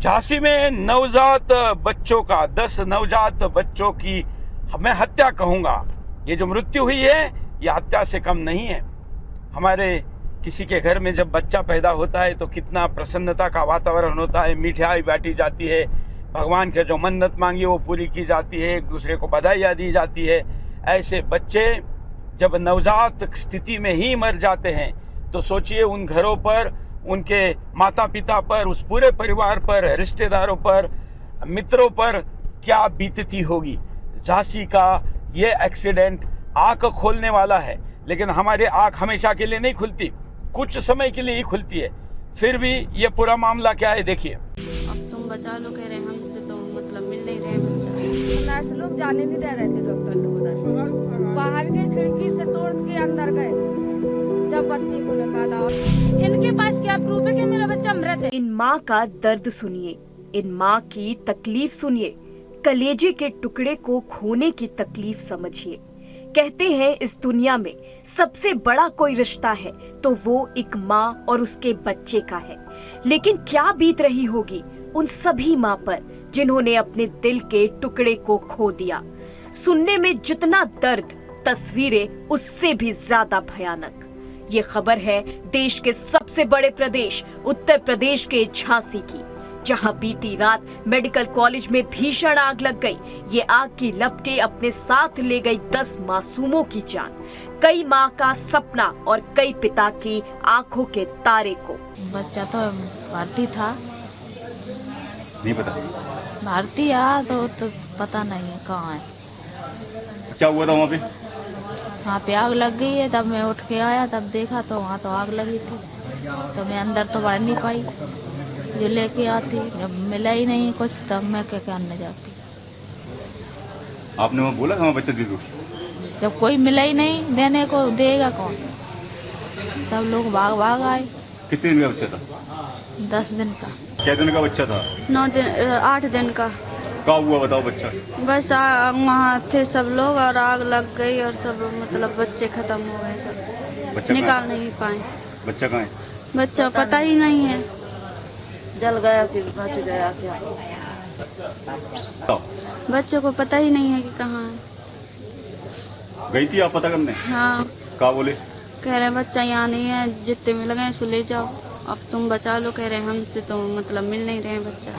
झांसी में नवजात बच्चों का 10 नवजात बच्चों की मैं हत्या कहूँगा। ये जो मृत्यु हुई है ये हत्या से कम नहीं है। हमारे किसी के घर में जब बच्चा पैदा होता है तो कितना प्रसन्नता का वातावरण होता है, मिठाई बांटी जाती है, भगवान के जो मन्नत मांगी वो पूरी की जाती है, एक दूसरे को बधाइयाँ दी जाती है। ऐसे बच्चे जब नवजात स्थिति में ही मर जाते हैं तो सोचिए उन घरों पर, उनके माता पिता पर, उस पूरे परिवार पर, रिश्तेदारों पर, मित्रों पर क्या बीतती होगी। झांसी का ये एक्सीडेंट आँख खोलने वाला है, लेकिन हमारे आँख हमेशा के लिए नहीं खुलती, कुछ समय के लिए ही खुलती है। फिर भी ये पूरा मामला क्या है देखिए। अब तुम बचा लो कह रहे हैं, हमसे तो मतलब मिल नहीं रहे बच्चा। नर्स लोग जाने नहीं दे रहे थे, डॉक्टर लोग उधर बाहर के खिड़की से तोड़ के अंदर गए जब बच्चे को निकाला। इनके पास क्या प्रूफ है कि मेरा बच्चा मृत है? इन माँ का दर्द सुनिए, इन माँ की तकलीफ सुनिए, कलेजे के टुकड़े को खोने की तकलीफ समझिए। कहते हैं इस दुनिया में सबसे बड़ा कोई रिश्ता है तो वो एक माँ और उसके बच्चे का है। लेकिन क्या बीत रही होगी उन सभी माँ पर जिन्होंने अपने दिल के टुकड़े को खो दिया। सुनने में जितना दर्द, तस्वीरें उससे भी ज्यादा भयानक। ये खबर है देश के सबसे बड़े प्रदेश उत्तर प्रदेश के झांसी की, जहां बीती रात मेडिकल कॉलेज में भीषण आग लग गई। ये आग की लपटें अपने साथ ले गई 10 मासूमों की जान, कई माँ का सपना और कई पिता की आंखों के तारे को। बच्चा तो भारतीय था, नहीं पता भारतीय तो पता नहीं है कहाँ है। क्या हुआ था वहाँ पे? वहाँ पे आग लग गई है, तब मैं उठ के आया, तब देखा तो वहाँ तो आग लगी थी। तो मैं अंदर तो बढ़ नहीं पाई, जो लेके आती जब मिला ही नहीं कुछ तब मैं क्या करने जाती। आपने वहाँ बोला कि हमारा बच्चा दे दो? जब कोई मिला ही नहीं देने को, देगा कौन? सब लोग भाग भाग आए। कितने दिन का बच्चा था? 10 दिन का। क्या दिन का बच्चा था? 8 दिन का। क्या हुआ बताओ बच्चा? बस वहाँ थे सब लोग और आग लग गई और सब मतलब बच्चे खत्म हो गए, सब बच्चा निकाल नहीं पाए। बच्चा कहाँ है? बच्चा पता ही नहीं है, जल गया कि बच गया क्या? बच्चों को पता ही नहीं है कि कहाँ है। गई थी आप पता करने? हाँ, क्या बोले? कह रहे बच्चा यहाँ नहीं है, जितने मिल गए सो ले जाओ, अब तुम बचा लो। कह रहे हमसे तो मतलब मिल नहीं रहे बच्चा।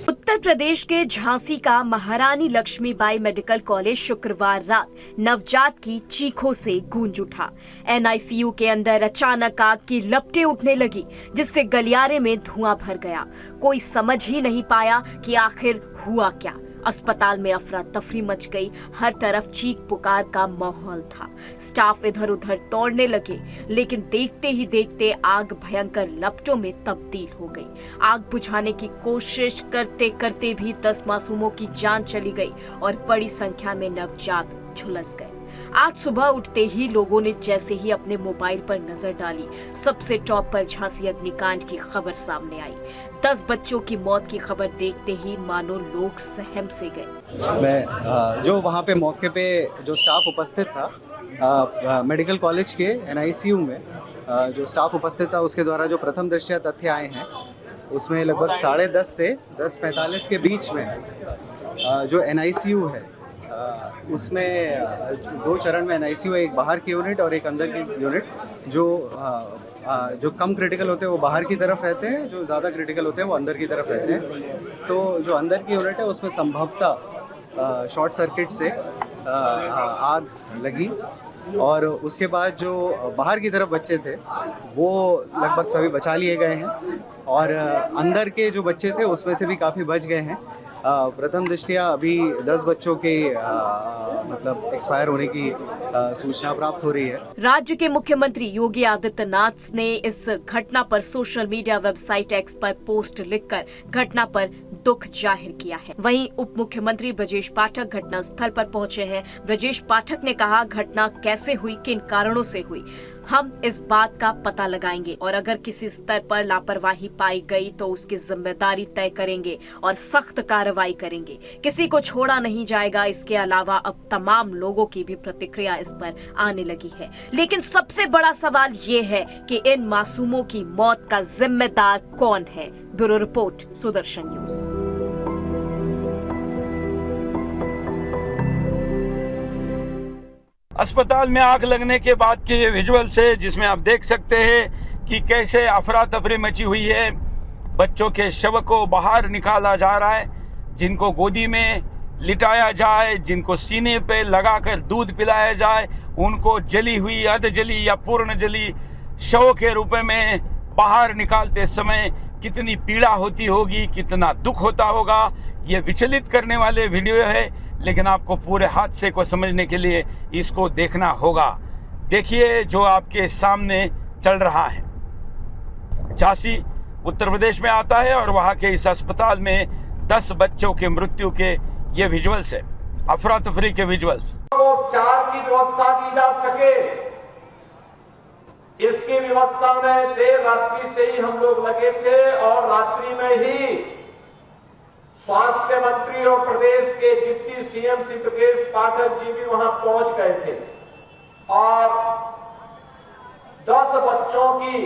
उत्तर प्रदेश के झांसी का महारानी लक्ष्मीबाई मेडिकल कॉलेज शुक्रवार रात नवजात की चीखों से गूंज उठा। एनआईसीयू के अंदर अचानक आग की लपटें उठने लगी, जिससे गलियारे में धुआं भर गया। कोई समझ ही नहीं पाया कि आखिर हुआ क्या। अस्पताल में अफरा तफरी मच गई, हर तरफ चीख पुकार का माहौल था। स्टाफ इधर उधर दौड़ने लगे, लेकिन देखते ही देखते आग भयंकर लपटों में तब्दील हो गई। आग बुझाने की कोशिश करते करते भी 10 मासूमों की जान चली गई और बड़ी संख्या में नवजात झुलस गए। आज सुबह उठते ही लोगों ने जैसे ही अपने मोबाइल पर नजर डाली, सबसे टॉप पर झांसी अग्निकांड की खबर सामने आई। 10 बच्चों की मौत की खबर देखते ही मानो लोग सहम से गए। मैं जो वहाँ पे मौके पे जो स्टाफ उपस्थित था मेडिकल कॉलेज के एनआईसीयू में जो स्टाफ उपस्थित था उसके द्वारा जो प्रथम दृष्टया तथ्य आए हैं उसमें लगभग 10:30 से 10:45 के बीच में जो एनआईसीयू है उसमें 2 चरण में एनआईसीयू है, एक बाहर की यूनिट और एक अंदर की यूनिट। जो कम क्रिटिकल होते हैं वो बाहर की तरफ रहते हैं, जो ज़्यादा क्रिटिकल होते हैं वो अंदर की तरफ रहते हैं। तो जो अंदर की यूनिट है उसमें संभवतः शॉर्ट सर्किट से आग लगी और उसके बाद जो बाहर की तरफ बच्चे थे वो लगभग सभी बचा लिए गए हैं और अंदर के जो बच्चे थे उसमें से भी काफ़ी बच गए हैं। प्रथम दृष्टया अभी 10 बच्चों के मतलब एक्सपायर होने की सूचना प्राप्त हो रही है। राज्य के मुख्यमंत्री योगी आदित्यनाथ ने इस घटना पर सोशल मीडिया वेबसाइट एक्स पर पोस्ट लिखकर घटना पर दुख जाहिर किया है। वहीं उप मुख्यमंत्री ब्रजेश पाठक घटना स्थल पर पहुंचे हैं। ब्रजेश पाठक ने कहा घटना कैसे हुई, किन कारणों से हुई, हम इस बात का पता लगाएंगे और अगर किसी स्तर पर लापरवाही पाई गई तो उसकी जिम्मेदारी तय करेंगे और सख्त कार्रवाई करेंगे। किसी को छोड़ा नहीं जाएगा। इसके अलावा अब तमाम लोगों की भी प्रतिक्रिया इस पर आने लगी है। लेकिन सबसे बड़ा सवाल ये है कि इन मासूमों की मौत का जिम्मेदार कौन है। Bureau report, Sudarshan news. अस्पताल में आग लगने के बाद के ये विजुअल्स है जिसमें आप देख सकते हैं कि कैसे अफरा तफरी मची हुई है। बच्चों के शव को बाहर निकाला जा रहा है, जिनको गोदी में लिटाया जाए, जिनको सीने पे लगाकर दूध पिलाया जाए, उनको जली हुई, अर्ध जली या पूर्ण जली शव के रूप में बाहर निकालते समय कितनी पीड़ा होती होगी, कितना दुख होता होगा। ये विचलित करने वाले वीडियो है, लेकिन आपको पूरे हादसे को समझने के लिए इसको देखना होगा। देखिए जो आपके सामने चल रहा है। झांसी उत्तर प्रदेश में आता है और वहां के इस अस्पताल में 10 बच्चों के मृत्यु के ये विजुअल्स है, अफरा तफरी के विजुअल्स। उपचार की व्यवस्था की जा सके, इसकी व्यवस्था में देर रात्रि से ही हम लोग लगे थे और रात्रि में ही स्वास्थ्य मंत्री और प्रदेश के डिप्टी सीएम श्री ब्रजेश पाठक जी भी वहां पहुंच गए थे और 10 बच्चों की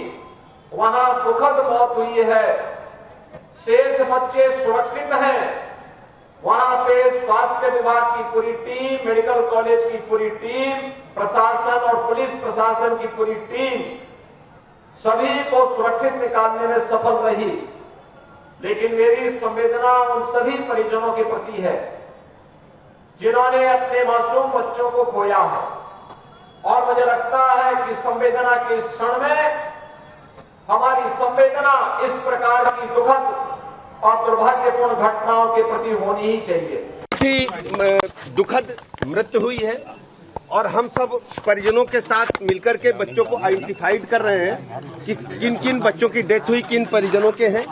वहां दुखद मौत हुई है। शेष बच्चे सुरक्षित हैं। वहां पे स्वास्थ्य विभाग की पूरी टीम, मेडिकल कॉलेज की पूरी टीम, प्रशासन और पुलिस प्रशासन की पूरी टीम सभी को सुरक्षित निकालने में सफल रही। लेकिन मेरी संवेदना उन सभी परिजनों के प्रति है जिन्होंने अपने मासूम बच्चों को खोया है और मुझे लगता है कि संवेदना के इस क्षण में हमारी संवेदना इस प्रकार की दुखद और दुर्भाग्यपूर्ण घटनाओं के प्रति होनी ही चाहिए। दुखद मृत्यु हुई है और हम सब परिजनों के साथ मिलकर के बच्चों को आइडेंटिफाइड कर रहे हैं कि किन किन बच्चों की डेथ हुई, किन परिजनों के हैं।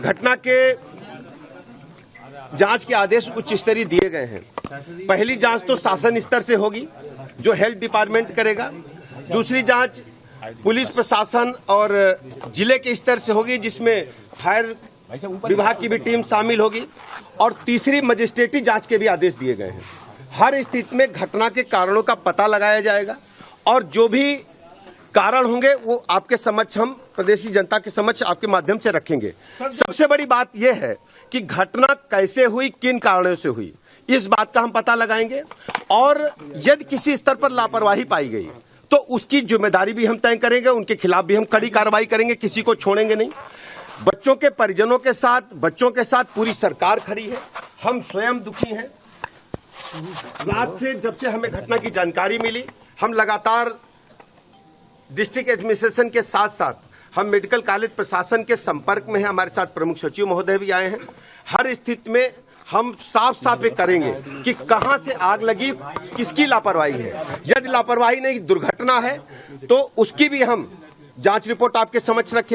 घटना के जांच के आदेश उच्च स्तरीय दिए गए हैं। पहली जांच तो शासन स्तर से होगी जो हेल्थ डिपार्टमेंट करेगा। दूसरी जांच पुलिस प्रशासन और जिले के स्तर से होगी जिसमें फायर विभाग की भी टीम शामिल होगी और तीसरी मजिस्ट्रेटी जांच के भी आदेश दिए गए हैं। हर स्थिति में घटना के कारणों का पता लगाया जाएगा और जो भी कारण होंगे वो आपके समक्ष, हम प्रदेशी जनता के समक्ष आपके माध्यम से रखेंगे। सबसे बड़ी बात यह है कि घटना कैसे हुई, किन कारणों से हुई, इस बात का हम पता लगाएंगे और यदि किसी स्तर पर लापरवाही पाई गई तो उसकी जिम्मेदारी भी हम तय करेंगे। उनके खिलाफ भी हम कड़ी कार्रवाई करेंगे, किसी को छोड़ेंगे नहीं। बच्चों के परिजनों के साथ, बच्चों के साथ पूरी सरकार खड़ी है। हम स्वयं दुखी हैं। रात से जब से हमें घटना की जानकारी मिली, हम लगातार डिस्ट्रिक्ट एडमिनिस्ट्रेशन के साथ साथ हम मेडिकल कॉलेज प्रशासन के संपर्क में हैं। हमारे साथ प्रमुख सचिव महोदय भी आए हैं। हर स्थिति में हम साफ साफ ये करेंगे कि कहां से आग लगी, किसकी लापरवाही है। यदि लापरवाही नहीं, दुर्घटना है तो उसकी भी हम जांच रिपोर्ट आपके समक्ष रखेंगे।